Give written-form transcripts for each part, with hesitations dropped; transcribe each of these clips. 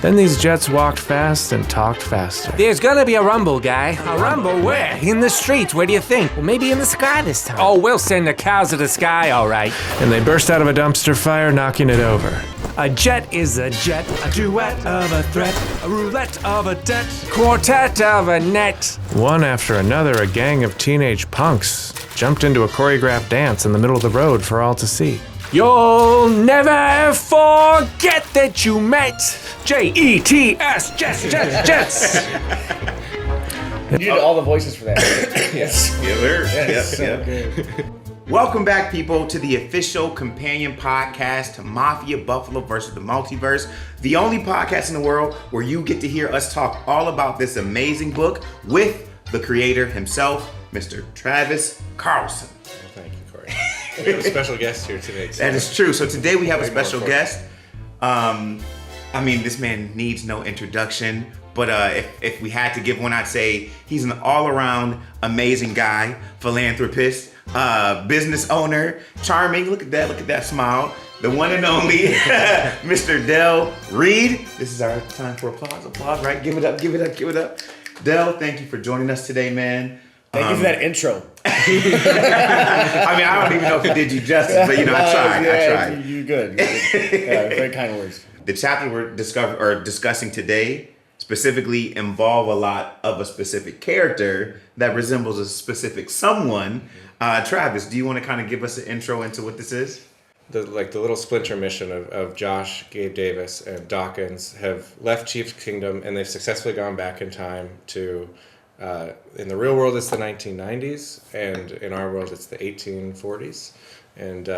Then these jets walked fast and talked faster. There's gonna be a rumble, guy. A rumble where? In the streets, where do you think? Well, maybe in the sky this time. Oh, we'll send the cows to the sky, all right. And they burst out of a dumpster fire, knocking it over. A jet is a jet, A duet of a threat, a roulette of a debt. quartet of a net. One after another, a gang of teenage punks jumped into a choreographed dance in the middle of the road for all to see. You'll never forget that you met Jets, Jets. You did all the voices for that. Yes. Yeah, That's so good. Welcome back, people, to the official companion podcast to Mafia Buffalo versus the Multiverse, the only podcast in the world where you get to hear us talk all about this amazing book with the creator himself, Mr. Travis Carlson. Well, thank you, Corey. We have a special guest here today. So That is true. So today we have a special guest. This man needs no introduction, but if we had to give one, I'd say he's an all-around amazing guy, philanthropist, business owner, charming. Look at that smile. The one and only Mr. Reid. This is our time for applause, right? Give it up. Del, thank you for joining us today, man. Thank you for that intro. I don't even know if it did you justice, but I tried. You're good. Yeah, very kind words. The chapter we're discussing today specifically involve a lot of a specific character that resembles a specific someone. Travis, do you want to kind of give us an intro into what this is? The little splinter mission of Josh, Gabe Davis, and Dawkins have left Chief's Kingdom, and they've successfully gone back in time to, in the real world it's the 1990s, and in our world it's the 1840s. And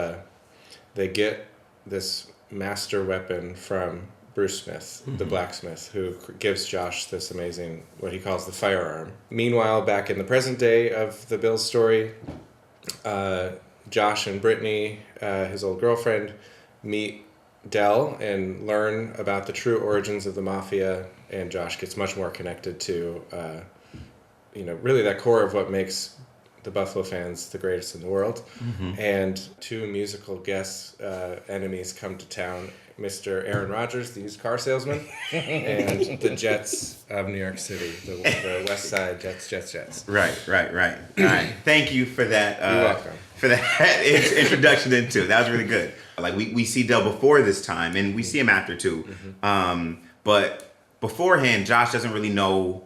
they get this master weapon from Bruce Smith, the blacksmith, who gives Josh this amazing, what he calls the firearm. Meanwhile, back in the present day of the Bills story, Josh and Brittany, his old girlfriend, meet Del and learn about the true origins of the Mafia, and Josh gets much more connected to, really that core of what makes the Buffalo fans the greatest in the world. Mm-hmm. And two musical guest enemies come to town, Mr. Aaron Rodgers, the used car salesman, and the Jets of New York City, the West Side Jets. Right. All right. Thank you for that. You're welcome. For that introduction into it. That was really good. Like we see Del before this time, and we see him after too. Mm-hmm. But beforehand, Josh doesn't really know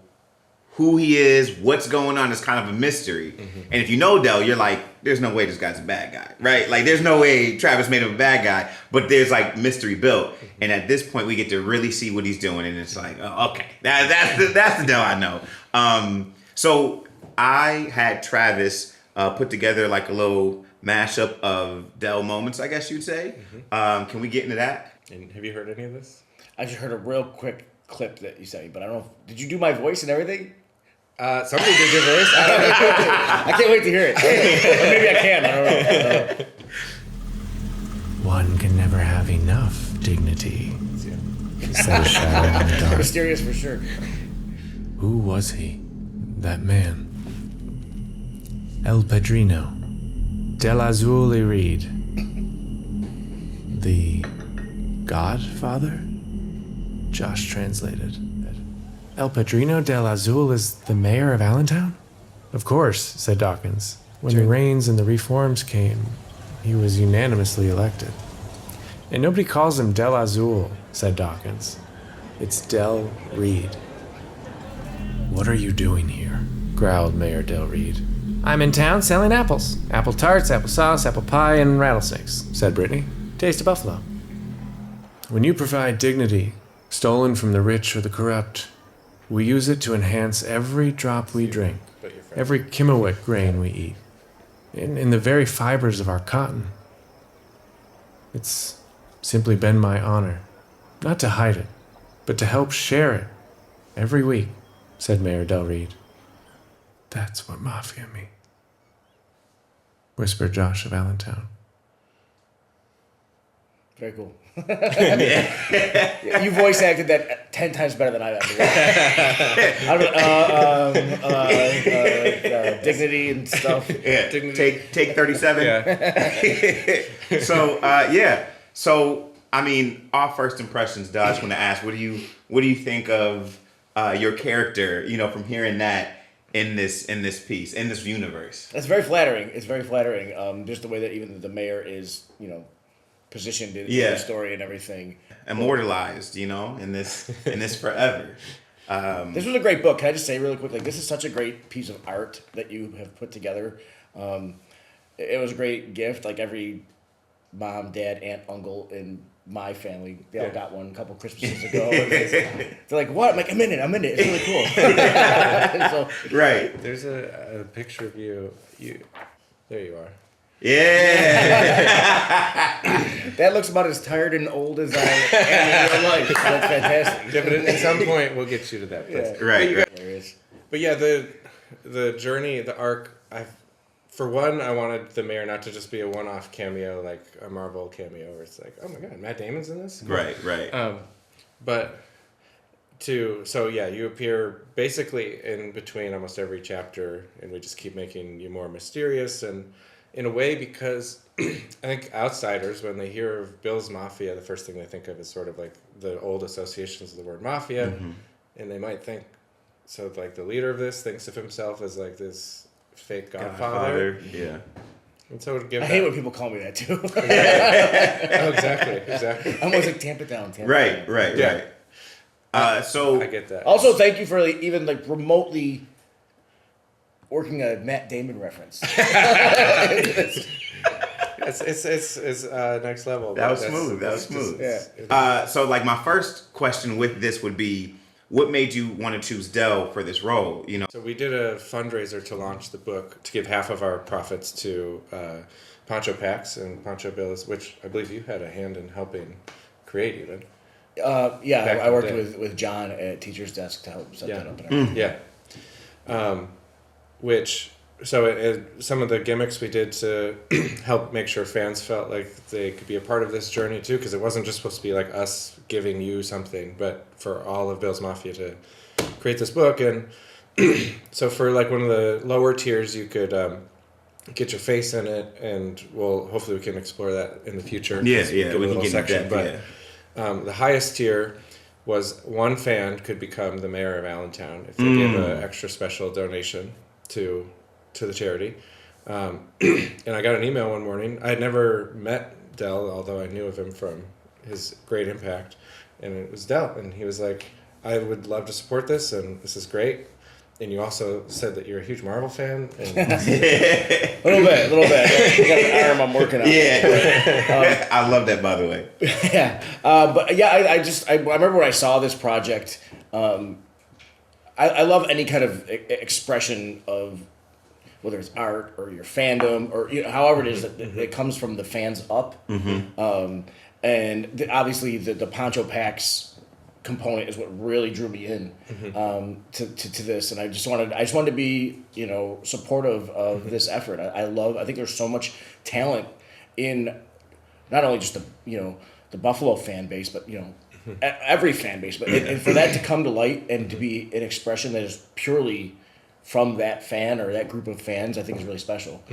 who he is, what's going on. It's kind of a mystery. Mm-hmm. And if you know Del, you're like, there's no way this guy's a bad guy, right? Like, there's no way Travis made him a bad guy, but there's like mystery built. Mm-hmm. And at this point, we get to really see what he's doing, and it's like, oh, okay, that's the Del I know. So I had Travis put together like a little mashup of Del moments, I guess you'd say. Mm-hmm. Can we get into that? And have you heard any of this? I just heard a real quick clip that you said, but I don't know. Did you do my voice and everything? Somebody did your voice. I don't know. I can't wait to hear it. Or maybe I can. I don't know. One can never have enough dignity, said a shadow in the dark. Mysterious for sure. Who was he? That man. El Padrino. Del Azul Reid. The Godfather? Josh translated. El Padrino del Azul is the mayor of Allentown? Of course, said Dawkins. When the rains and the reforms came, he was unanimously elected. And nobody calls him Del Azul, said Dawkins. It's Del Reid. What are you doing here? Growled Mayor Del Reid. I'm in town selling apples. Apple tarts, apple sauce, apple pie, and rattlesnakes, said Brittany. Taste of Buffalo. When you provide dignity, stolen from the rich or the corrupt, we use it to enhance every drop we drink, every kimowit grain we eat, in the very fibers of our cotton. It's simply been my honor, not to hide it, but to help share it every week, said Mayor Del Reid. That's what Mafia means, whispered Josh of Allentown. Very cool. You voice acted that 10 times better than I have. Dignity and stuff. Yeah. Take 37. Yeah. So I mean, off first impressions, Dodge, want to ask, what do you think of your character? You know, from hearing that in this piece, in this universe. That's very flattering. It's very flattering. Just the way that even the mayor is, positioned in the story and everything. Immortalized, in this forever. This was a great book. Can I just say really quickly, this is such a great piece of art that you have put together. It was a great gift. Like every mom, dad, aunt, uncle in my family, they all got one a couple Christmases ago. They're like, what? I'm like, I'm in it. It's really cool. So, right. There's a picture of you. There you are. Yeah. That looks about as tired and old as I am in real life. That's fantastic. Yeah, but at some point we'll get you to that place. Yeah. Right. But yeah, the journey, the arc. For one, I wanted the mayor not to just be a one-off cameo, like a Marvel cameo, where it's like, oh my god, Matt Damon's in this. Right. But you appear basically in between almost every chapter, and we just keep making you more mysterious, and in a way, because I think outsiders, when they hear of Bills Mafia, the first thing they think of is sort of like the old associations of the word mafia, and they might think, so like the leader of this thinks of himself as like this fake godfather. Yeah. And so it would give I hate when people call me that too. Oh, exactly. I'm always like, tamp it down. Right. So I get that. Also, thank you for even remotely working a Matt Damon reference. It's next level. That was smooth. Yeah. So my first question with this would be, what made you want to choose Del for this role? So we did a fundraiser to launch the book to give half of our profits to Poncho Packs and Poncho Bills, which I believe you had a hand in helping create even. I worked with John at Teacher's Desk to help set that up. And some of the gimmicks we did to help make sure fans felt like they could be a part of this journey too, because it wasn't just supposed to be like us giving you something, but for all of Bills Mafia to create this book. And so for one of the lower tiers, you could get your face in it, and hopefully we can explore that in the future. We can get section. depth, But the highest tier was one fan could become the mayor of Allentown if they gave an extra special donation to the charity. And I got an email one morning. I had never met Del, although I knew of him from his great impact. And it was Del. And he was like, I would love to support this, and this is great. And you also said that you're a huge Marvel fan. And a little bit. I got an arm I'm working on. Yeah. I love that, by the way. Yeah. I remember when I saw this project, I love any kind of expression of, whether it's art or your fandom or however it is that it comes from the fans up. And obviously the Poncho Packs component is what really drew me in to this, and I just wanted to be supportive of this effort. I think there's so much talent in not only just the Buffalo fan base, but every fan base, but and for that to come to light and to be an expression that is purely from that fan or that group of fans, I think is really special.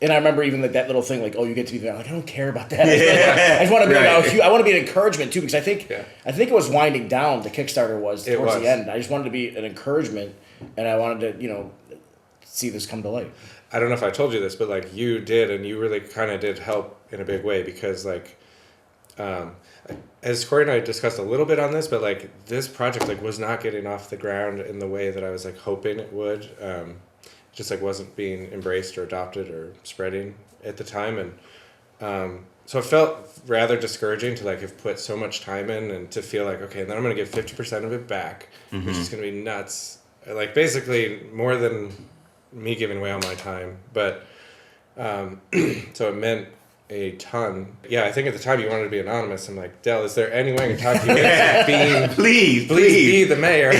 And I remember even that little thing, you get to be there. I don't care about that. I just want to be. I want to be an encouragement too, because I think it was winding down. The Kickstarter was towards the end. I just wanted to be an encouragement, and I wanted to see this come to light. I don't know if I told you this, but you did, and you really kind of did help in a big way, because as Cory and I discussed a little bit on this, but this project was not getting off the ground in the way that I was hoping it would. Just wasn't being embraced or adopted or spreading at the time, and so it felt rather discouraging to have put so much time in, and to feel okay, then I'm going to give 50% of it back, which is going to be nuts, basically more than me giving away all my time, but so it meant a ton. Yeah, I think at the time you wanted to be anonymous. I'm like, Del, is there any way I can talk to you into being please be the mayor?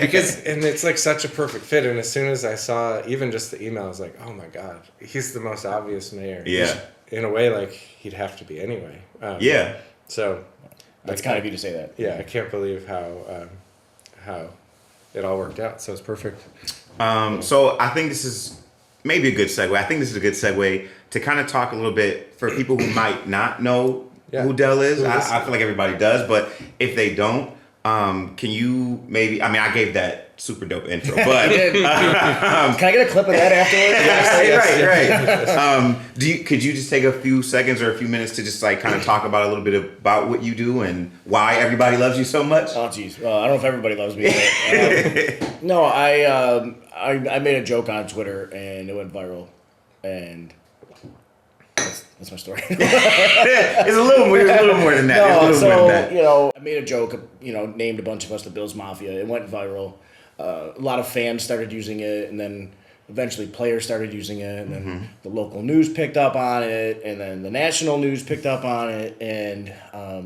Because it's such a perfect fit. And as soon as I saw even just the email, I was like, oh my god, he's the most obvious mayor. Yeah. In a way, he'd have to be anyway. So that's kind of you to say that. Yeah, I can't believe how it all worked out. So it's perfect. So I think this is maybe a good segue. I think this is a good segue to kind of talk a little bit for people who might not know who Dell is? Who I feel like everybody does, but if they don't, can you maybe? I mean, I gave that super dope intro, but Can I get a clip of that afterwards? right. Could you just take a few seconds or a few minutes to just like kind of talk about a little bit about what you do and why everybody loves you so much? Oh, geez. Well, I don't know if everybody loves me. But, no, I made a joke on Twitter and it went viral, and that's my story. It's a little more than that. No, it's a little more than that. you know, I made a joke. You know, named a bunch of us the Bills Mafia. It went viral. A lot of fans started using it, and then eventually players started using it, and then the local news picked up on it, and then the national news picked up on it, and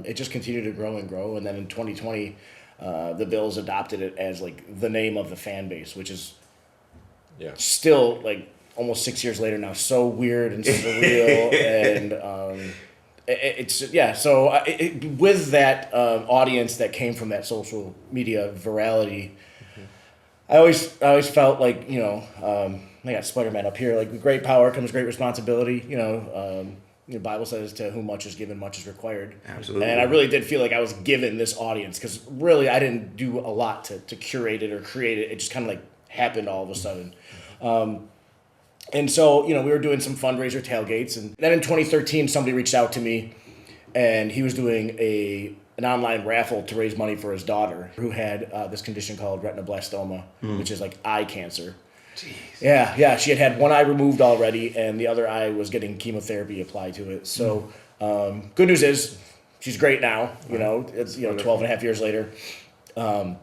it just continued to grow and grow. And then in 2020, the Bills adopted it as like the name of the fan base, which is still like almost 6 years later now, so weird and surreal, and So with that audience that came from that social media virality, I always felt like I got Spider-Man up here. Like with great power comes great responsibility. The Bible says, "To whom much is given, much is required." Absolutely. And I really did feel like I was given this audience because really I didn't do a lot to curate it or create it. It just kind of like happened all of a sudden. And so, we were doing some fundraiser tailgates. And then in 2013, somebody reached out to me, and he was doing an online raffle to raise money for his daughter, who had this condition called retinoblastoma, which is like eye cancer. Jeez. Yeah. She had one eye removed already, and the other eye was getting chemotherapy applied to it. So good news is she's great now. It's 12 and a half years later. But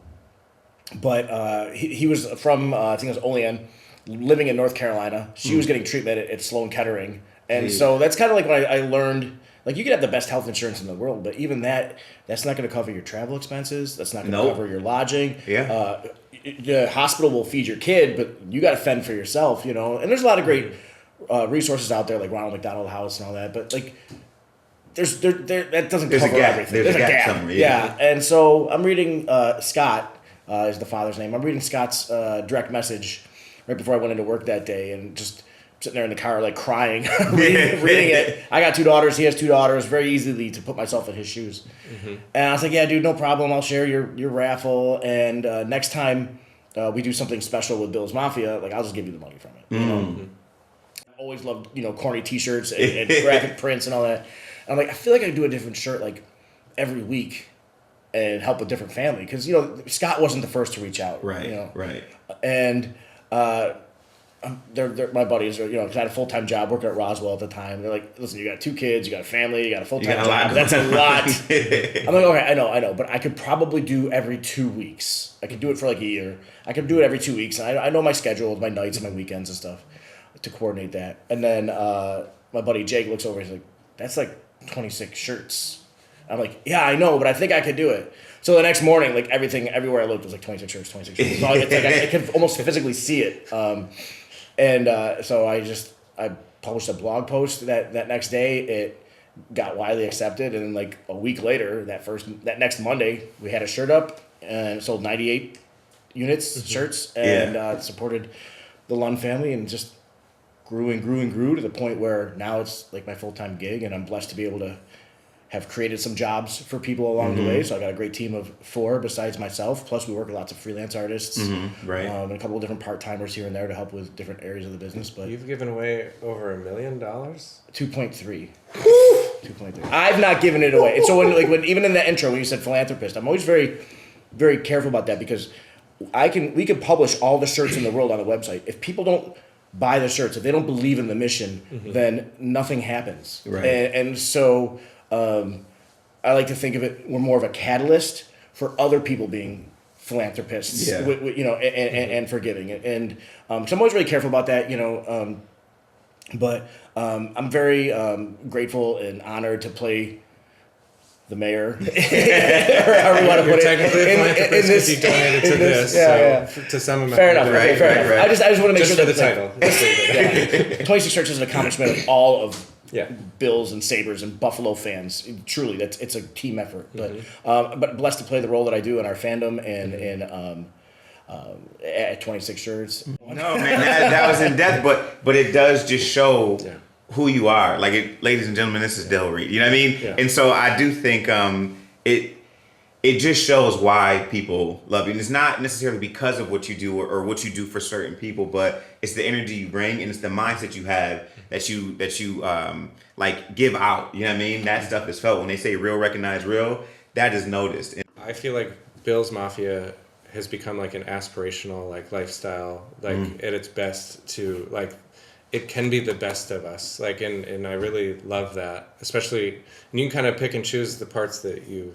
he was from, I think it was Olean, living in North Carolina. She was getting treatment at Sloan Kettering. And so that's kind of like when I learned, like you could have the best health insurance in the world, but even that's not going to cover your travel expenses. That's not going to cover your lodging. Yeah. The hospital will feed your kid, but you got to fend for yourself, And there's a lot of great resources out there, like Ronald McDonald House and all that, but like that doesn't cover everything. There's a gap somewhere. Yeah. And so I'm reading Scott is the father's name. I'm reading Scott's direct message right before I went into work that day, and just sitting there in the car like crying, reading it. I got 2 daughters. He has 2 daughters. Very easily to put myself in his shoes. And I was like, yeah, dude, no problem. I'll share your raffle. And next time we do something special with Bills Mafia, like I'll just give you the money from it. I always loved, corny T-shirts and graphic prints and all that. And I'm like, I feel like I do a different shirt like every week and help a different family. Because, Scott wasn't the first to reach out. Right, right. And they're my buddies, because I had a full-time job working at Roswell at the time. They're like, listen, you got 2 kids, you got a family, you got a full-time job. That's a lot. I'm like, okay, I know, but I could probably do every 2 weeks. I could do it for like a year. I could do it every 2 weeks. And I know my schedule, my nights and my weekends and stuff to coordinate that. And then my buddy Jake looks over and he's like, that's like 26 shirts. I'm like, yeah, I know, but I think I could do it. So the next morning, like everywhere I looked was like 26 shirts. So it's like I could almost physically see it. So I published a blog post that next day. It got widely accepted, and then like a week later, that next Monday, we had a shirt up and sold 98 units, shirts, and supported the Lund family, and just grew and grew and grew to the point where now it's like my full-time gig, and I'm blessed to be able to have created some jobs for people along the way. So I got a great team of 4 besides myself. Plus we work with lots of freelance artists, right? And a couple of different part-timers here and there to help with different areas of the business. But you've given away over $1 million. 2.3. 2.3. I've not given it away. And so when even in the intro when you said philanthropist, I'm always very, very careful about that, because we can publish all the shirts in the world on the website. If people don't buy the shirts, if they don't believe in the mission, then nothing happens. Right. And so I like to think of it, we're more of a catalyst for other people being philanthropists, and forgiving. And so I'm always really careful about that, but I'm very grateful and honored to play the mayor, or however you want to put it. Technically a philanthropist because you donated to this, to some amount. Fair enough. Right. I just want to make Just sure for title. the title. 26 Shirts is an accomplishment of all of Yeah. Bills and Sabres and Buffalo fans. Truly, it's a team effort. But blessed to play the role that I do in our fandom and at 26 Shirts. No, man, that was in depth, but it does just show who you are. Like, ladies and gentlemen, this is Del Reid. You know what I mean? Yeah. And so I do think it just shows why people love you. And it's not necessarily because of what you do or what you do for certain people, but it's the energy you bring and it's the mindset you have that you like give out. You know what I mean? That stuff is felt. When they say real, recognize real, that is noticed. And I feel like Bills Mafia has become like an aspirational like lifestyle, like at its best to like it can be the best of us. Like and I really love that. Especially and you can kind of pick and choose the parts that you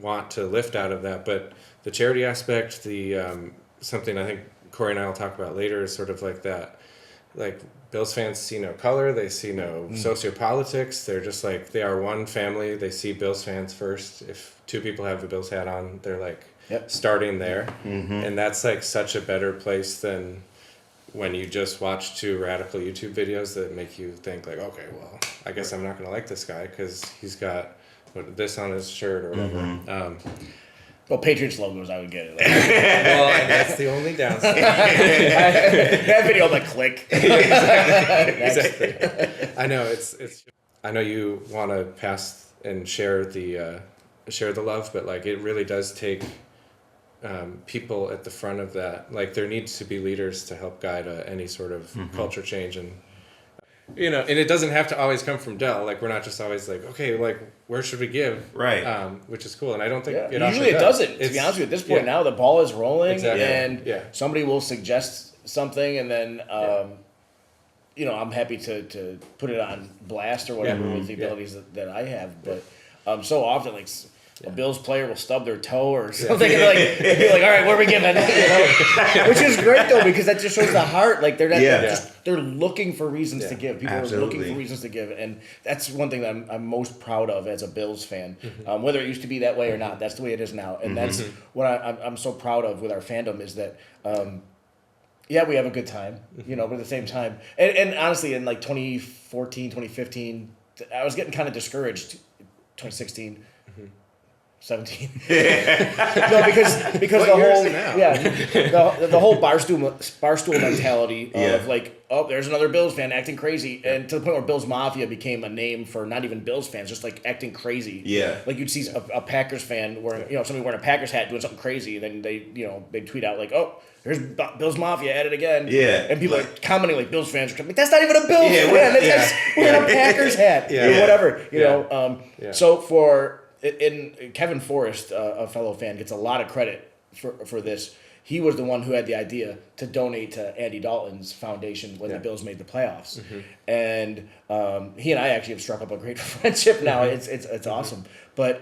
want to lift out of that, but the charity aspect, the something I think Cory and I will talk about later is sort of like that, like Bills fans see no color, they see no sociopolitics, they're just like, they are one family, they see Bills fans first. If two people have the Bills hat on, they're like starting there, and that's like such a better place than when you just watch two radical YouTube videos that make you think like, okay, well, I guess I'm not going to like this guy because he's got this on his shirt or whatever. Well, Patriots logos, I would get it. Like, Well, and that's the only downside. that video, like, click. Exactly. I know it's. I know you want to pass and share the love, but like it really does take people at the front of that. Like there needs to be leaders to help guide any sort of culture change and. You know, and it doesn't have to always come from Dell. Like, we're not just always like, okay, like, where should we give? Right. Which is cool. And I don't think it usually it doesn't. To It's, be honest with you, at this point now, the ball is rolling, Exactly. and Yeah. somebody will suggest something, and then, you know, I'm happy to put it on blast or whatever with the abilities that I have. But so often, like, a Bills player will stub their toe or something, and be like, all right, what are we giving? You know? Which is great, though, because that just shows the heart. Like, they're not they're looking for reasons to give. People are looking for reasons to give, and that's one thing that I'm most proud of as a Bills fan. Whether it used to be that way or not, that's the way it is now, and that's what I'm so proud of with our fandom is that. Yeah, we have a good time, you know, but at the same time, and honestly, in like 2014, 2015, I was getting kind of discouraged. 2016. 17. No, because the whole the whole barstool mentality of like, oh, there's another Bills fan acting crazy, and to the point where Bills Mafia became a name for not even Bills fans, just like acting crazy. Yeah. Like you'd see a Packers fan wearing, you know, somebody wearing a Packers hat doing something crazy, and then they tweet out like, oh, there's Bills Mafia at it again. Yeah. And people are commenting like Bills fans are like, that's not even a Bills fan. That's wearing a Packers hat or whatever. You know. So for Kevin Forrest, a fellow fan, gets a lot of credit for this. He was the one who had the idea to donate to Andy Dalton's foundation when the Bills made the playoffs, and he and I actually have struck up a great friendship now. It's awesome, but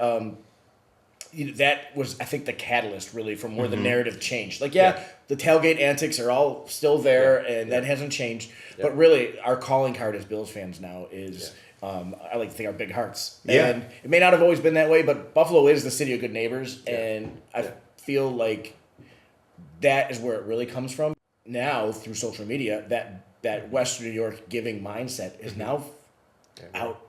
that was, I think, the catalyst really from where the narrative changed. Like, the tailgate antics are all still there, and that hasn't changed. But really, our calling card as Bills fans now is. I like to think our big hearts. And it may not have always been that way, but Buffalo is the city of good neighbors, and I feel like that is where it really comes from. Now, through social media, that Western New York giving mindset is now out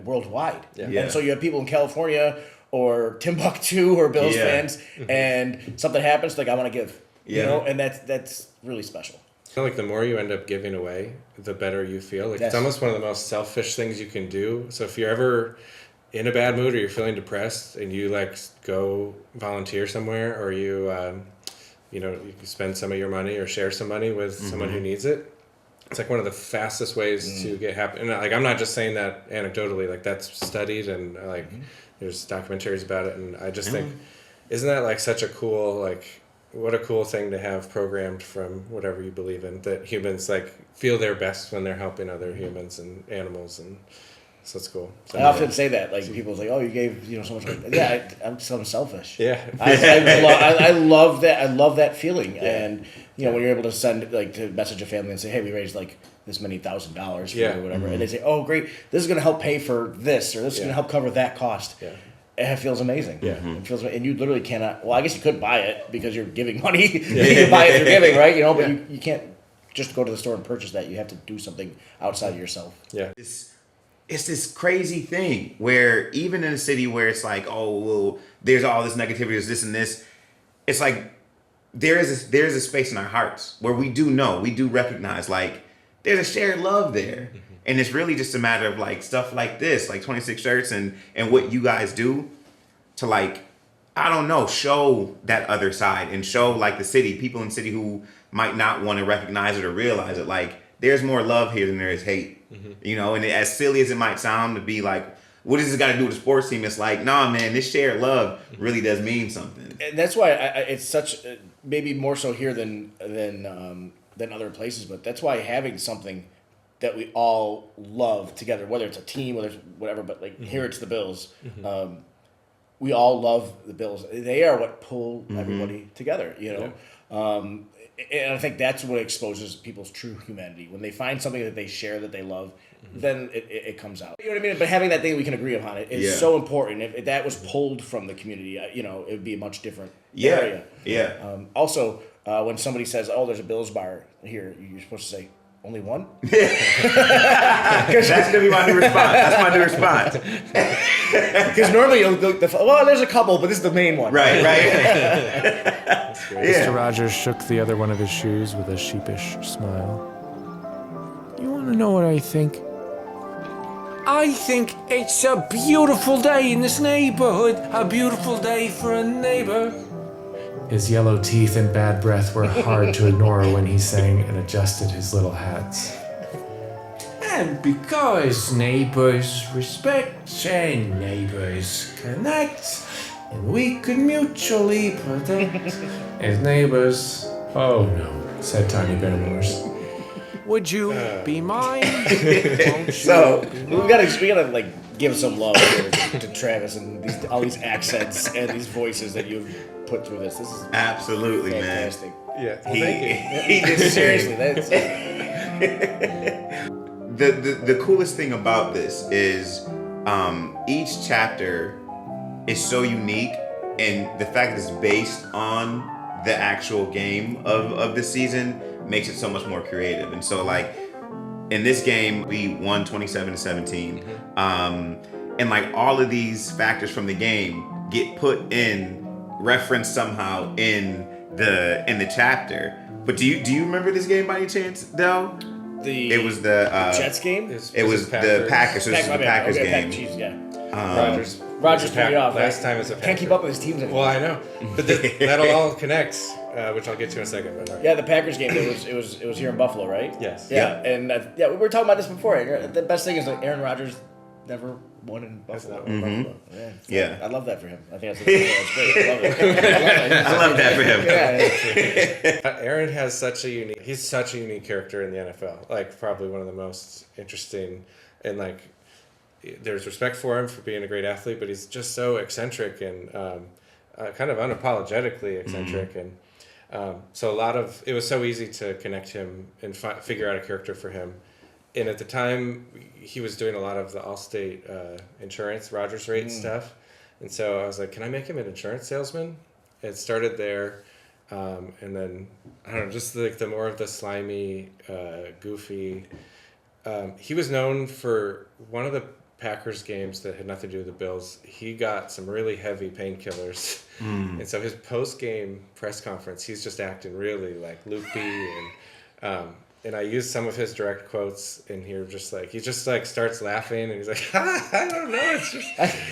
worldwide. And so you have people in California or Timbuktu or Bills fans, and something happens, like, I want to give. You know, and that's really special. I feel like the more you end up giving away, the better you feel. Like it's almost one of the most selfish things you can do. So if you're ever in a bad mood or you're feeling depressed and you like go volunteer somewhere or you you spend some of your money or share some money with someone who needs it, it's like one of the fastest ways to get happy. And like I'm not just saying that anecdotally, like that's studied and like there's documentaries about it, and I just think isn't that like such a cool what a cool thing to have programmed from whatever you believe in, that humans like feel their best when they're helping other humans and animals, and so it's cool. So, I often say that, like people's like, oh, you gave so much. I'm so selfish. Yeah, I love that. I love that feeling, and when you're able to send to message a family and say, hey, we raised like this many $1,000 for you or whatever, and they say, oh, great, this is going to help pay for this, or this is going to help cover that cost. Yeah. It feels amazing. Yeah, it feels, and you literally cannot. Well, I guess you could buy it because you're giving money. You can buy it through giving, right? But you can't just go to the store and purchase that. You have to do something outside of yourself. Yeah, it's this crazy thing where even in a city where it's like, oh, well, there's all this negativity, there's this and this. It's like there is a space in our hearts where we do know, we do recognize, like there's a shared love there. And it's really just a matter of like stuff like this, like 26 shirts and what you guys do to like, I don't know, show that other side and show like the city, people in the city who might not want to recognize it or realize it. Like there's more love here than there is hate, you know, and as silly as it might sound to be like, what does this got to do with the sports team? It's like, nah, man, this shared love really does mean something. And that's why it's such, maybe more so here than other places, but that's why having something that we all love together, whether it's a team, whether it's whatever, but like here it's the Bills. We all love the Bills. They are what pull everybody together, you know? Yeah. And I think that's what exposes people's true humanity. When they find something that they share that they love, then it comes out. You know what I mean? But having that thing we can agree upon is so important. If that was pulled from the community, you know, it would be a much different area. Yeah. Also, when somebody says, "Oh, there's a Bills bar here," you're supposed to say, "Only one?" That's gonna be my new response. That's my new response. Because normally you'll go, well, there's a couple, but this is the main one. Right. Mr. Rodgers shook the other one of his shoes with a sheepish smile. You want to know what I think? I think it's a beautiful day in this neighborhood. A beautiful day for a neighbor. His yellow teeth and bad breath were hard to ignore when he sang and adjusted his little hats. And because neighbors respect and neighbors connect, and we could mutually protect. His neighbors... Oh no, said Tiny Bear Morse. Would you be mine? So we gotta like give some love here to Travis and all these accents and these voices that you've put through this. This is Absolutely, fantastic. man. Yeah. Well, thank you. He did Seriously, that's the coolest thing about this is each chapter is so unique, and the fact that it's based on the actual game of the season makes it so much more creative. And so like in this game we won 27-17, and like all of these factors from the game get put in referenced somehow in the chapter. But do you remember this game by any chance, Del? It was the Jets game. It was the Packers. So this is the Packers game. Chiefs, yeah. Rogers threw it off. last time as a Packer. Can't keep up with his teams anymore. Well, I know, but that'll all connect, which I'll get to in a second. But, all right. Yeah, the Packers game. It was here in Buffalo, right? Yes. Yeah, and we were talking about this before. The best thing is like Aaron Rodgers never won in Buffalo. Yeah. I love that for him. I think that's great. I love it. I love that for him. Aaron has he's such a unique character in the NFL. Like probably one of the most interesting, and like there's respect for him for being a great athlete, but he's just so eccentric and kind of unapologetically eccentric. And so it was so easy to connect him and figure out a character for him. And at the time, he was doing a lot of the Allstate insurance, Rodgers rate stuff. And so I was like, can I make him an insurance salesman? It started there. And then, I don't know, just like the more of the slimy, goofy. He was known for one of the Packers games that had nothing to do with the Bills. He got some really heavy painkillers. And so his post-game press conference, he's just acting really like loopy and I used some of his direct quotes in here, just like he just like starts laughing and he's like, I don't know, it's just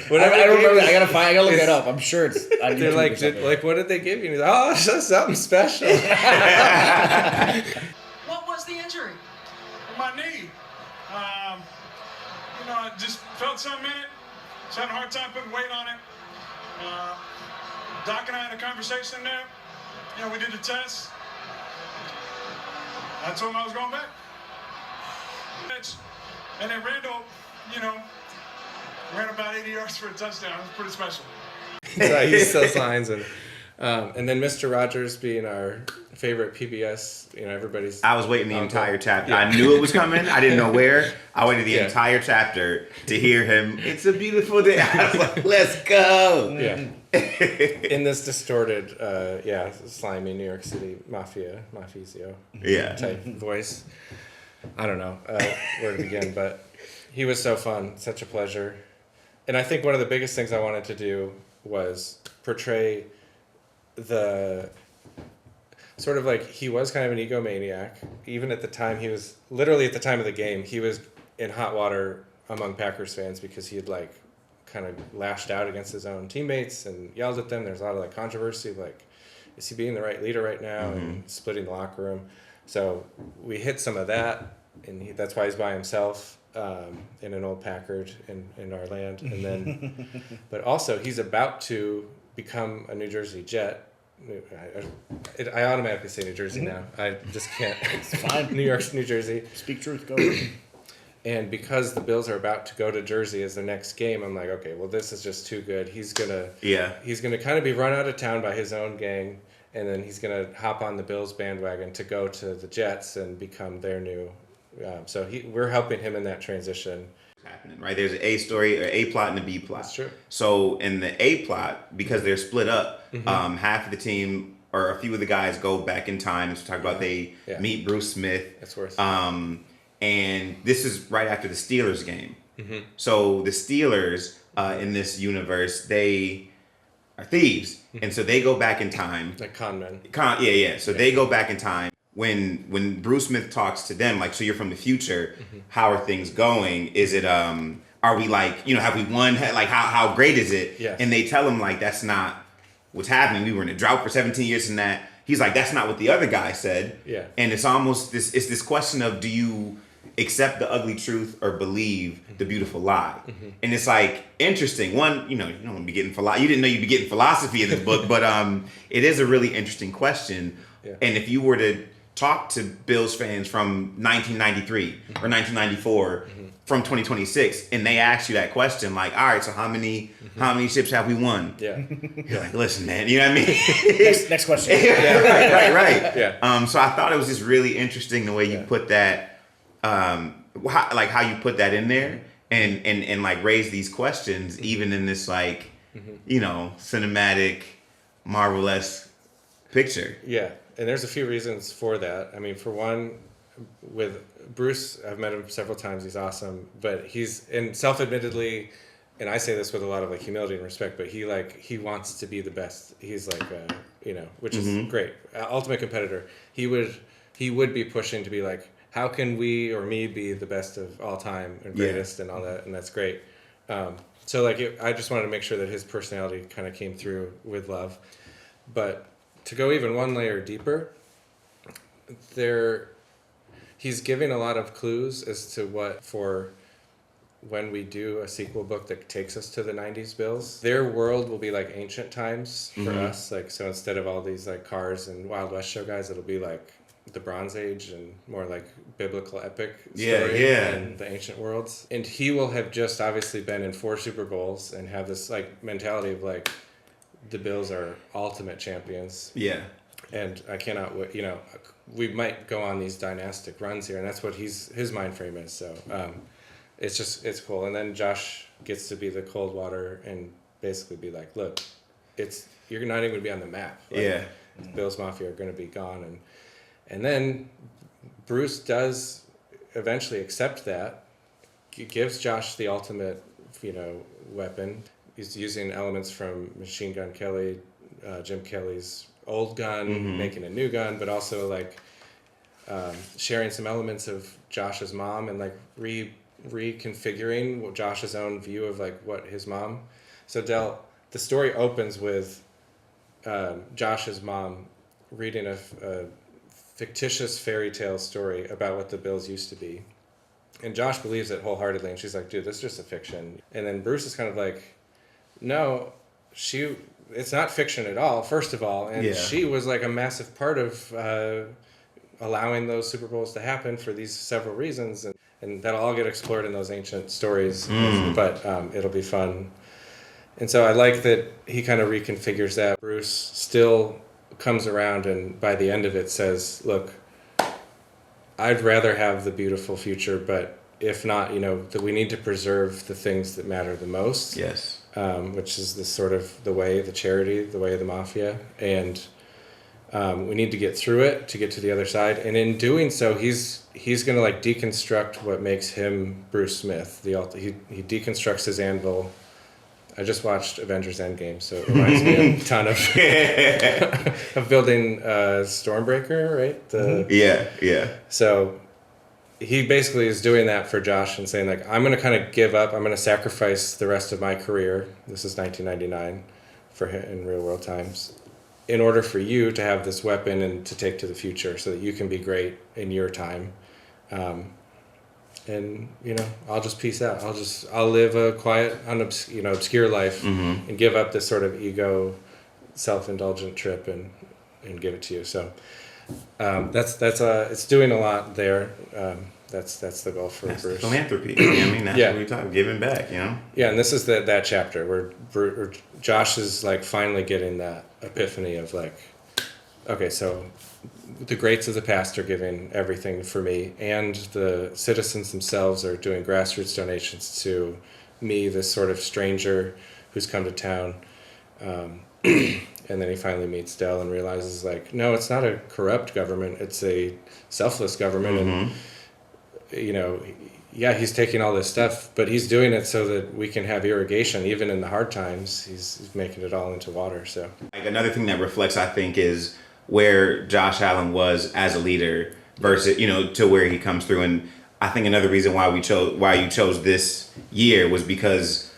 whatever. I don't remember. I gotta look that up. I'm sure it's on YouTube. They're like, what did they give you? And he's like, oh, it's just something special. What was the injury? My knee. I just felt something in it. Just had a hard time putting weight on it. Doc and I had a conversation there. We did the test. I told him I was going back. And then Randall, ran about 80 yards for a touchdown. It was pretty special. So I used those lines, and then Mister Rodgers being our favorite PBS, everybody's. I was waiting the entire chapter. Yeah. I knew it was coming. I didn't know where. I waited the entire chapter to hear him. It's a beautiful day. I was like, let's go. Yeah. In this distorted, slimy New York City mafioso type voice. I don't know where to begin, but he was so fun, such a pleasure. And I think one of the biggest things I wanted to do was portray sort of like he was kind of an egomaniac. Even at the time, he was literally at the time of the game, he was in hot water among Packers fans because he had like kind of lashed out against his own teammates and yelled at them. There's a lot of like controversy, like, is he being the right leader right now, and splitting the locker room. So we hit some of that, and that's why he's by himself in an old Packard in our land. And then, but also he's about to become a New Jersey Jet. I automatically say New Jersey now. I just can't. It's fine. New York, New Jersey. Speak truth, go. And because the Bills are about to go to Jersey as their next game, I'm like, okay, well, this is just too good. He's gonna kind of be run out of town by his own gang, and then he's gonna hop on the Bills bandwagon to go to the Jets and become their new. So we're helping him in that transition. Happening, right? There's an A story, an A plot, and a B plot. That's true. So in the A plot, because they're split up, half of the team or a few of the guys go back in time. So talk about they meet Bruce Smith. That's worth. And this is right after the Steelers game. So the Steelers in this universe, they are thieves, and so they go back in time. Like con men. So they go back in time. When Bruce Smith talks to them, like, so you're from the future, how are things going? Is it, are we like, have we won? Like, how great is it? Yes. And they tell him, like, that's not what's happening. We were in a drought for 17 years and that. He's like, that's not what the other guy said. Yeah. And it's almost this question of, do you accept the ugly truth or believe the beautiful lie? And it's like interesting. One, you don't want to be getting you didn't know you'd be getting philosophy in this book, but it is a really interesting question. Yeah. And if you were to talk to Bills fans from 1993 or 1994 from 2026, and they ask you that question, like, all right, so how many ships have we won? Yeah. You're like, listen, man, you know what I mean? Next question. Yeah, right. Yeah. So I thought it was just really interesting the way you put that, how you put that in there, and like raise these questions even in this like, cinematic, Marvel-esque picture. Yeah. And there's a few reasons for that. I mean, for one, with Bruce, I've met him several times. He's awesome, but he's, and self-admittedly, and I say this with a lot of like humility and respect, but he wants to be the best. He's like, which is great. Ultimate competitor. He would be pushing to be like, how can we or me be the best of all time and greatest and all that, and that's great. So like, I just wanted to make sure that his personality kind of came through with love, but. To go even one layer deeper, he's giving a lot of clues as to what for when we do a sequel book that takes us to the 90s Bills. Their world will be like ancient times for us. Like, so instead of all these like cars and Wild West show guys, it'll be like the Bronze Age and more like biblical epic story and the ancient worlds. And he will have just obviously been in 4 Super Bowls and have this like mentality of like, the Bills are ultimate champions. Yeah. And I cannot, we might go on these dynastic runs here, and that's what his mind frame is. So it's cool. And then Josh gets to be the cold water and basically be like, look, you're not even going to be on the map. Like, the Bills Mafia are going to be gone. And then Bruce does eventually accept that. He gives Josh the ultimate, weapon. He's using elements from Machine Gun Kelly, Jim Kelly's old gun, making a new gun, but also like sharing some elements of Josh's mom and like reconfiguring Josh's own view of like what his mom. So the story opens with Josh's mom reading a fictitious fairy tale story about what the Bills used to be. And Josh believes it wholeheartedly, and she's like, dude, this is just a fiction. And then Bruce is kind of like, no, it's not fiction at all, first of all. And she was like a massive part of allowing those Super Bowls to happen for these several reasons. And that'll all get explored in those ancient stories. But it'll be fun. And so I like that he kind of reconfigures that. Bruce still comes around and by the end of it says, look, I'd rather have the beautiful future, but if not, that we need to preserve the things that matter the most. Yes. Which is this sort of the way of the charity, the way of the mafia. And we need to get through it to get to the other side. And in doing so, he's going to like deconstruct what makes him Bruce Smith. He deconstructs his anvil I just watched Avengers Endgame, so it reminds me a ton of of building Stormbreaker, right? Yeah. So he basically is doing that for Josh and saying, like, I'm going to kind of give up. I'm going to sacrifice the rest of my career. This is 1999 for him in real world times, in order for you to have this weapon and to take to the future so that you can be great in your time. And, you know, I'll just peace out. I'll live a quiet, obscure life and give up this sort of ego, self-indulgent trip and give it to you. So it's doing a lot there. That's the goal for That's Bruce. philanthropy. You know what I mean? That's what we talk, giving back, you know? Yeah, and this is that chapter where Josh is like finally getting that epiphany of like, okay, so the greats of the past are giving everything for me, and the citizens themselves are doing grassroots donations to me, this sort of stranger who's come to town. And then he finally meets Dell and realizes, like, no, it's not a corrupt government, it's a selfless government. And you know, yeah, he's taking all this stuff, but he's doing it so that we can have irrigation. Even in the hard times, he's making it all into water. So like another thing that reflects, I think, is where Josh Allen was as a leader versus, you know, to where he comes through. And I think another reason why you chose this year was because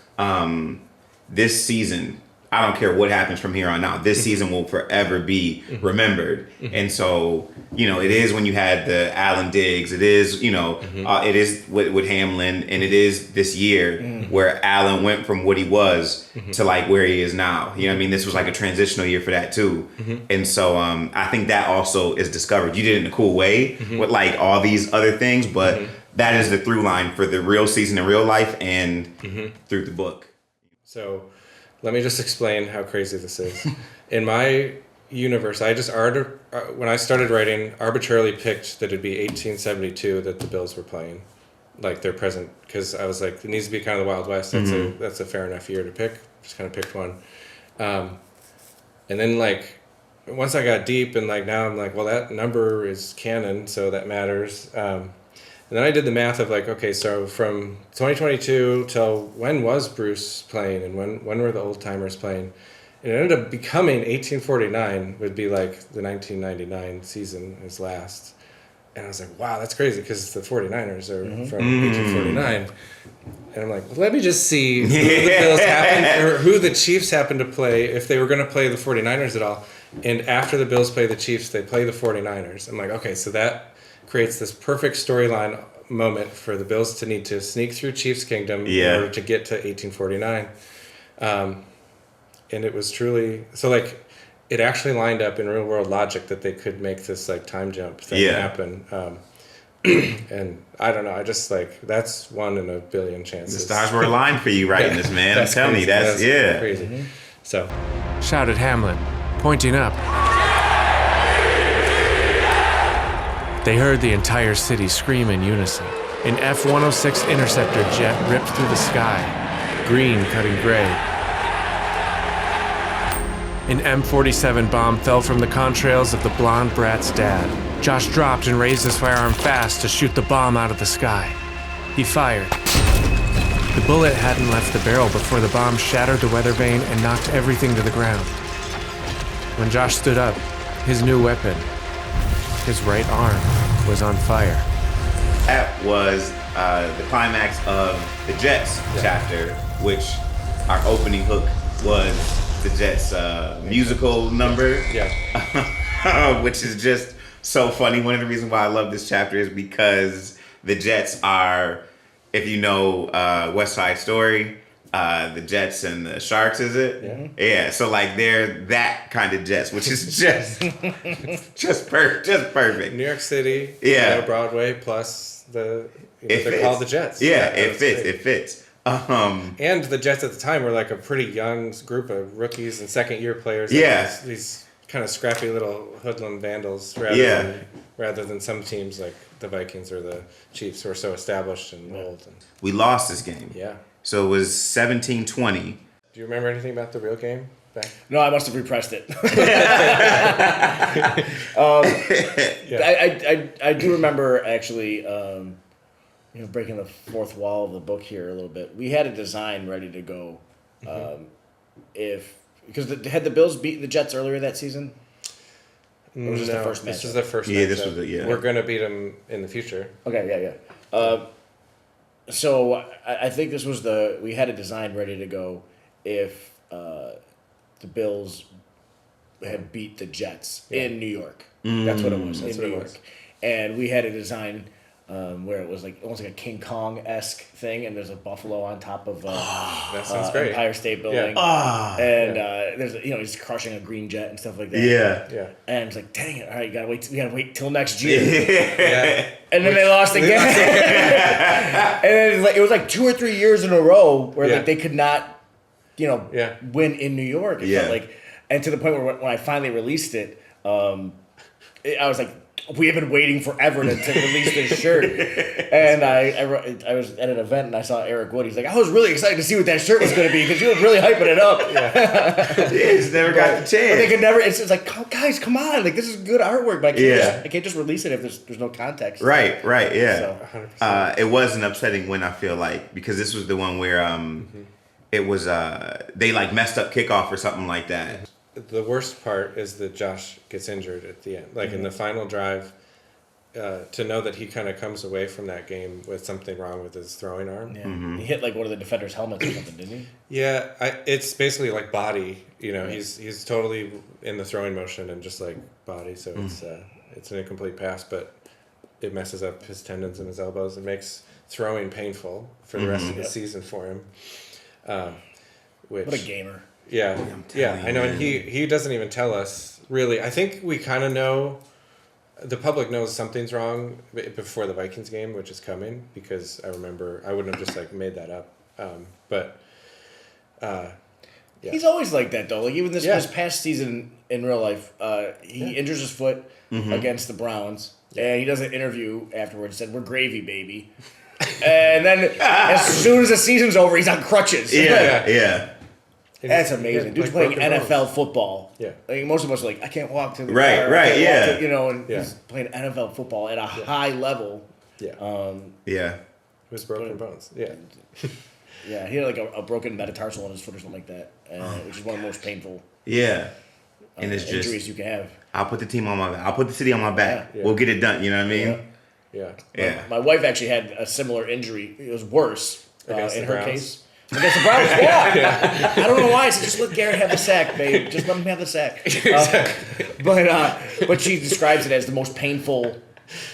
this season, I don't care what happens from here on out, this season will forever be remembered. And so, you know, it is when you had the Allen Diggs, it is, you know, it is with Hamlin, and it is this year where Allen went from what he was to like where he is now. You know what I mean? This was like a transitional year for that too. And so I think that also is discovered. You did it in a cool way with like all these other things, but that is the through line for the real season in real life and through the book. So let me just explain how crazy this is. In my universe, I just when I started writing, arbitrarily picked that it'd be 1872 that the Bills were playing, like their present, because I was like, it needs to be kind of the Wild West. That's a fair enough year to pick. Just kind of picked one, and then like once I got deep and like now I'm like, well, that number is canon, so that matters. And then I did the math of like, okay, so from 2022 till when was Bruce playing and when were the old timers playing? And it ended up becoming 1849 would be like the 1999 season, his last. And I was like, wow, that's crazy because the 49ers are from 1849. And I'm like, well, let me just see who the Bills happen, or who the Chiefs happen to play, if they were going to play the 49ers at all. And after the Bills play the Chiefs, they play the 49ers. I'm like, okay, so that creates this perfect storyline moment for the Bills to need to sneak through Chiefs Kingdom in order to get to 1849. And it was truly, so like, it actually lined up in real world logic that they could make this like time jump thing happen. And I don't know, I just like, that's 1 in a billion chances. The stars were aligned for you writing this, man. I'm telling you, that's crazy. So, shouted Hamlin, pointing up. They heard the entire city scream in unison. An F-106 interceptor jet ripped through the sky, green cutting gray. An M47 bomb fell from the contrails of the blonde brat's dad. Josh dropped and raised his firearm fast to shoot the bomb out of the sky. He fired. The bullet hadn't left the barrel before the bomb shattered the weather vane and knocked everything to the ground. When Josh stood up, his new weapon, his right arm, was on fire. That was the climax of the Jets chapter, which our opening hook was the Jets musical number. Which is just so funny. One of the reasons why I love this chapter is because the Jets are, if you know West Side Story, the Jets and the Sharks, is it? Yeah. So like they're that kind of Jets, which is just perfect. New York City, Broadway, plus they're called the Jets. Yeah, it fits. And the Jets at the time were like a pretty young group of rookies and second year players. Yeah. These kind of scrappy little hoodlum vandals rather than some teams like the Vikings or the Chiefs who are so established and old. We lost this game. Yeah. So it was 17-20. Do you remember anything about the real game? No, I must have repressed it. I do remember actually, breaking the fourth wall of the book here a little bit. We had a design ready to go Had the Bills beaten the Jets earlier that season? Or was this the first match? This was the first Yeah, matchup. this was the, yeah. We're going to beat them in the future. Okay, yeah. So I think this was we had a design ready to go if the Bills had beat the Jets in New York. That's what it was, in New York. And we had a design where it was like almost like a King Kong-esque thing, and there's a buffalo on top of That sounds great. Empire State Building. Yeah. And there's he's crushing a green jet and stuff like that. Yeah. And it's like, dang it! All right, we gotta wait till next year. Yeah. And then they lost again. And then it was like 2 or 3 years in a row where like they could not, win in New York. It felt like, and to the point where when I finally released it, I was like, we have been waiting forever to release this shirt. And I was at an event and I saw Eric Wood. He's like, I was really excited to see what that shirt was going to be because you were really hyping it up. It's never got the But chance. they could never. It's like, guys, come on! Like this is good artwork, but I can't just release it if there's no context. Right, yeah. So, 100%. It was an upsetting win, I feel like, because this was the one where it was they like messed up kickoff or something like that. The worst part is that Josh gets injured at the end. Like in the final drive, to know that he kind of comes away from that game with something wrong with his throwing arm. yeah. He hit like one of the defenders' helmets or something, didn't he? Yeah, it's basically like body. He's totally in the throwing motion and just like body. So it's an incomplete pass, but it messes up his tendons in his elbows. It makes throwing painful for the rest of the season for him. What a gamer. Yeah, I know, and he doesn't even tell us really. I think we kind of know. The public knows something's wrong before the Vikings game, which is coming, because I remember I wouldn't have just like made that up. He's always like that though. Like even this past season in real life, he injures his foot against the Browns, and he does an interview afterwards. Said, "We're gravy, baby." And then as soon as the season's over, he's on crutches. Yeah. That's amazing. Dude's like playing NFL football. Yeah. Like most of us are like, I can't walk to the Right, car. right, I can't walk yeah. to, and he's playing NFL football at a high level. Yeah. Yeah. It was broken bones. Yeah. Yeah, he had like a broken metatarsal on his foot or something like that, which is one of the most painful Yeah. And it's injuries just, you can have. I'll put the team on my back. I'll put the city on my back. Yeah. We'll get it done. You know what I mean? Yeah. Yeah. My wife actually had a similar injury. It was worse Against in the her Browns? case. Against the Browns, yeah. I don't know why. I said, just let Garrett have the sack, babe. Just let him have the sack. But she describes it as the most painful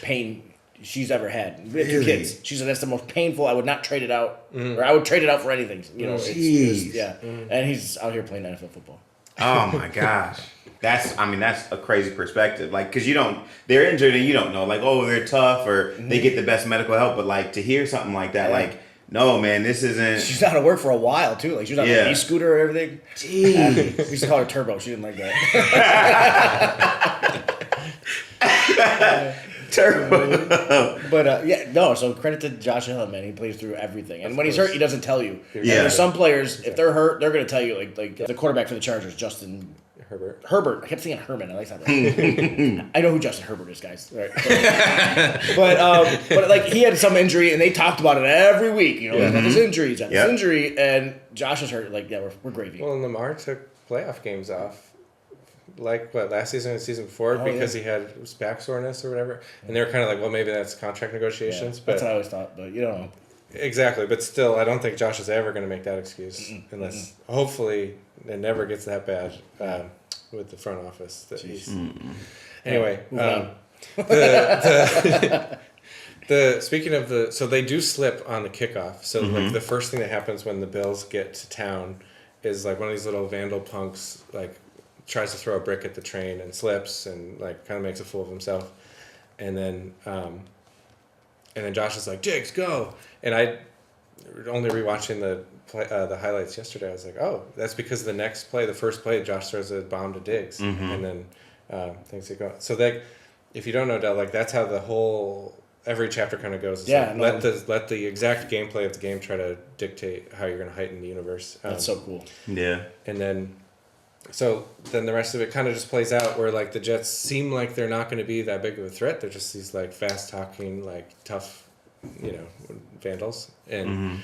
pain she's ever had. We have 2 kids. She said that's the most painful. I would not trade it out, or I would trade it out for anything. Jeez. And he's out here playing NFL football. Oh my gosh. That's a crazy perspective. Like, cause they're injured and you don't know, like, oh, they're tough or they get the best medical help. But like to hear something like that, like, no, man, this isn't. She's out of work for a while too. Like she was on an e-scooter or everything. Jeez. We used to call her Turbo. She didn't like that. Turbo. But so credit to Josh Allen, man. He plays through everything, and when he's hurt, he doesn't tell you. Yeah. And there's some players, if they're hurt, they're gonna tell you. Like the quarterback for the Chargers, Justin Herbert. I kept saying Herman. I like that. I know who Justin Herbert is, guys. Right. But like he had some injury, and they talked about it every week. He's got this injury, he's got this injury, and Josh is hurt. Like we're gravy. Well, and Lamar took playoff games off, like last season and the season before, because he had back soreness or whatever, and they were kind of like, well, maybe that's contract negotiations. But that's what I always thought. But you don't know. Exactly, but still, I don't think Josh is ever going to make that excuse unless, hopefully, it never gets that bad with the front office. That he's anyway. The speaking of so they do slip on the kickoff. So like the first thing that happens when the Bills get to town is like one of these little vandal punks like tries to throw a brick at the train and slips and like kind of makes a fool of himself, and then Josh is like, Diggs, go! And I only rewatching the highlights yesterday. I was like, oh, that's because the next play, the first play, Josh throws a bomb to Diggs, and then things get going. So that, if you don't know, Del, like that's how every chapter kind of goes. It's let the exact gameplay of the game try to dictate how you're going to heighten the universe. That's so cool. Yeah. And then the rest of it kind of just plays out where like the Jets seem like they're not going to be that big of a threat. They're just these like fast talking, like tough, vandals. And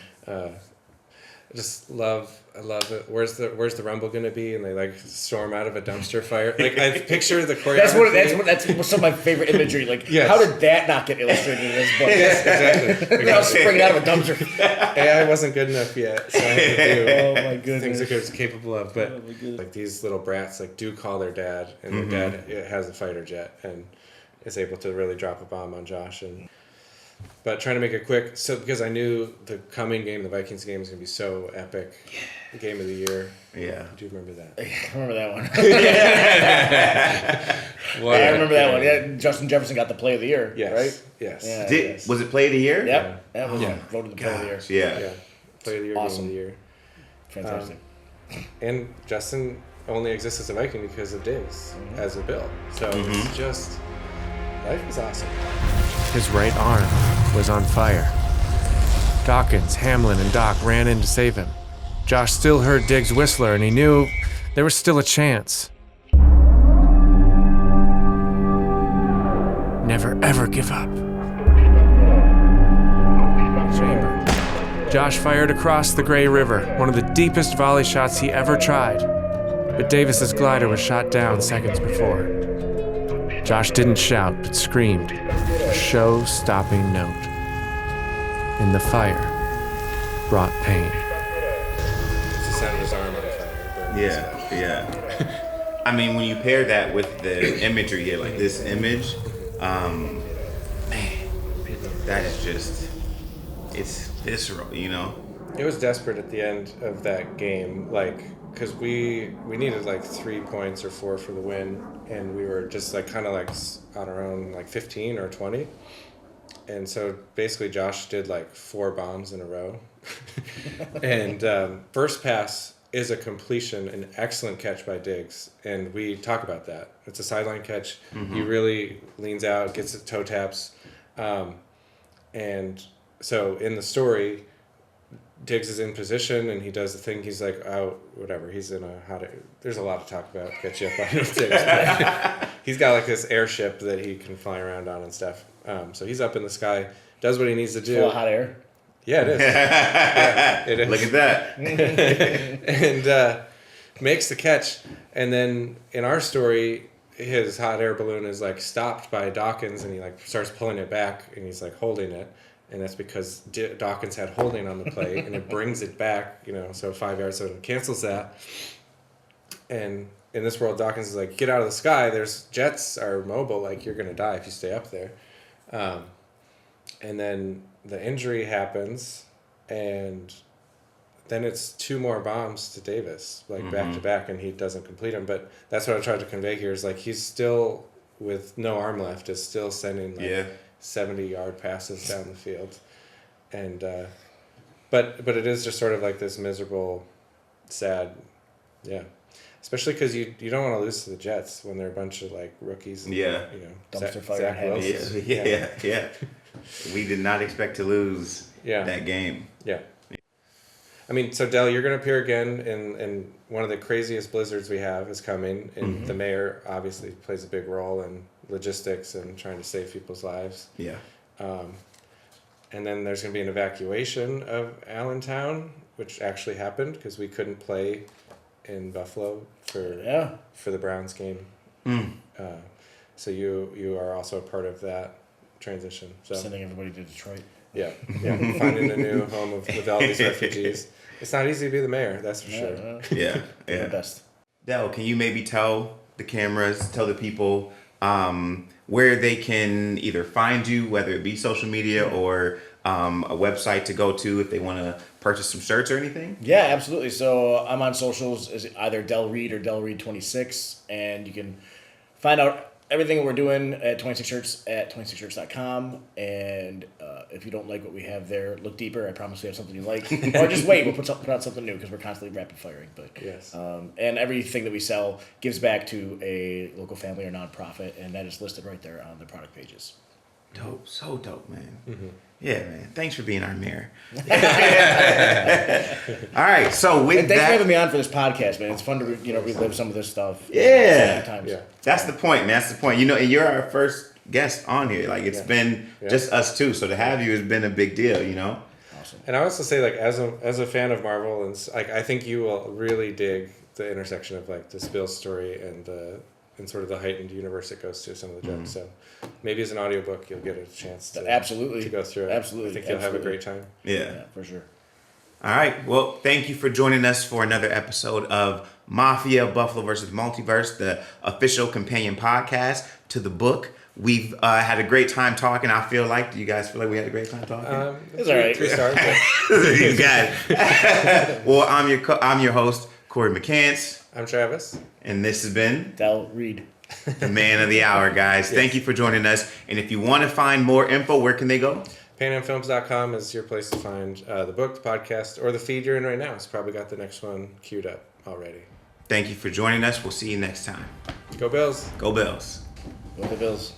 I love it. Where's the rumble gonna be? And they like storm out of a dumpster fire. Like I picture the choreography. That's some of my favorite imagery. Like, Yes. how did that not get illustrated in this book? Exactly. They're all springing out of a dumpster. AI wasn't good enough yet, so I had to do Oh my goodness. things it was capable of. But like these little brats like do call their dad, and their dad has a fighter jet and is able to really drop a bomb on Josh. But trying to make it quick, so because I knew the coming game, the Vikings game, is gonna be so epic. The game of the year. Yeah. Do you remember that? I remember that one. Well, I remember that one. Yeah, Justin Jefferson got the play of the year, Yes. right? Yes. Yeah. Was it play of the year? Yep. That was voted the play of the year. Gosh, yeah. Yeah. Play of the year, Awesome. game of the year. Fantastic. And Justin only exists as a Viking because of Diggs as a Bill. So it's just life is awesome. His right arm was on fire. Dawkins, Hamlin, and Doc ran in to save him. Josh still heard Diggs' whistler, and he knew there was still a chance. Never ever give up. Chamber. Josh fired across the Gray River, one of the deepest volley shots he ever tried. But Davis's glider was shot down seconds before. Josh didn't shout, but screamed, a show-stopping note. And the fire brought pain. It's the sound of his arm on fire. Yeah. I mean, when you pair that with the imagery here, like this image, man, that is just, it's visceral, you know? It was desperate at the end of that game, like, because we needed like 3 points or 4 for the win, and we were just like kind of like on our own, like 15 or 20. And so basically Josh did like 4 bombs in a row. And first pass is a completion, an excellent catch by Diggs. And we talk about that. It's a sideline catch. He really leans out, gets it toe taps. And so in the story, Diggs is in position and he does the thing. He's like, oh, whatever. He's in a, there's a lot to talk about to catch you up on with Diggs. But he's got like this airship that he can fly around on and stuff. So he's up in the sky, does what he needs to do. Full of hot air. Yeah, it is. Yeah, it is. Look at that. And makes the catch. And then in our story, his hot air balloon is like stopped by Dawkins, and he like starts pulling it back, and he's like holding it. And that's because Dawkins had holding on the play, and it brings it back, you know, so 5 yards, so it cancels that. And in this world, Dawkins is like, get out of the sky. There's jets are mobile. Like, you're going to die if you stay up there. And then the injury happens, and then it's 2 more bombs to Davis, like back to back, and he doesn't complete them. But that's what I tried to convey here is like he's still, with no arm left, is still sending like 70-yard passes down the field. And but it is just sort of like this miserable, sad, especially because you don't want to lose to the Jets when they're a bunch of like rookies. And, Dumpster fire Zach heads. Wilson. Yeah. We did not expect to lose that game. Yeah. I mean, so Del, you're going to appear again in one of the craziest blizzards we have is coming, and the mayor obviously plays a big role in logistics and trying to save people's lives. Yeah. And then there's going to be an evacuation of Allentown, which actually happened because we couldn't play in Buffalo for the Browns game. So you are also a part of that transition. So Sending everybody to Detroit. Yeah, finding a new home with all these refugees. It's not easy to be the mayor, that's for sure. Yeah. The best. Del, can you maybe tell the cameras, tell the people where they can either find you, whether it be social media or a website to go to if they want to purchase some shirts or anything? Yeah, absolutely. So I'm on socials as either Del Reid or Del Reid 26, and you can find out everything we're doing at 26 Shirts at 26shirts.com. And if you don't like what we have there, look deeper. I promise we have something you like. Or just wait. We'll put out something new because we're constantly rapid firing. But Yes. and everything that we sell gives back to a local family or nonprofit, and that is listed right there on the product pages. Dope. So dope, man. Yeah, man. Thanks for being our mayor. All right. So with And thanks for that, having me on for this podcast, man. It's fun to relive some of this stuff. Yeah. Times. Yeah. that's the point, man. That's the point. And you're our first guest on here. Like it's been just us two. So to have you has been a big deal, Awesome. awesome. And I also say, like, as a fan of Marvel, and like, I think you will really dig the intersection of like this Bills story and sort of the heightened universe it goes to some of the jokes. So maybe as an audiobook, you'll get a chance to Absolutely. to go through it. Absolutely. I think you'll have a great time. Yeah. For sure. All right. Well, thank you for joining us for another episode of Mafia Buffalo versus Multiverse, the official companion podcast to the book. We've had a great time talking. I feel like, do you guys feel like we had a great time talking? It's all right. 3 stars. You got it. Well, I'm your host, Cory McCants, I'm Travis. and this has been Del Reid. the man of the hour, guys. Thank you for joining us. And if you want to find more info, where can they go? PanAmFilms.com is your place to find the book, the podcast, or the feed you're in right now. It's probably got the next one queued up already. Thank you for joining us. We'll see you next time. Go Bills. Go Bills. Go the Bills.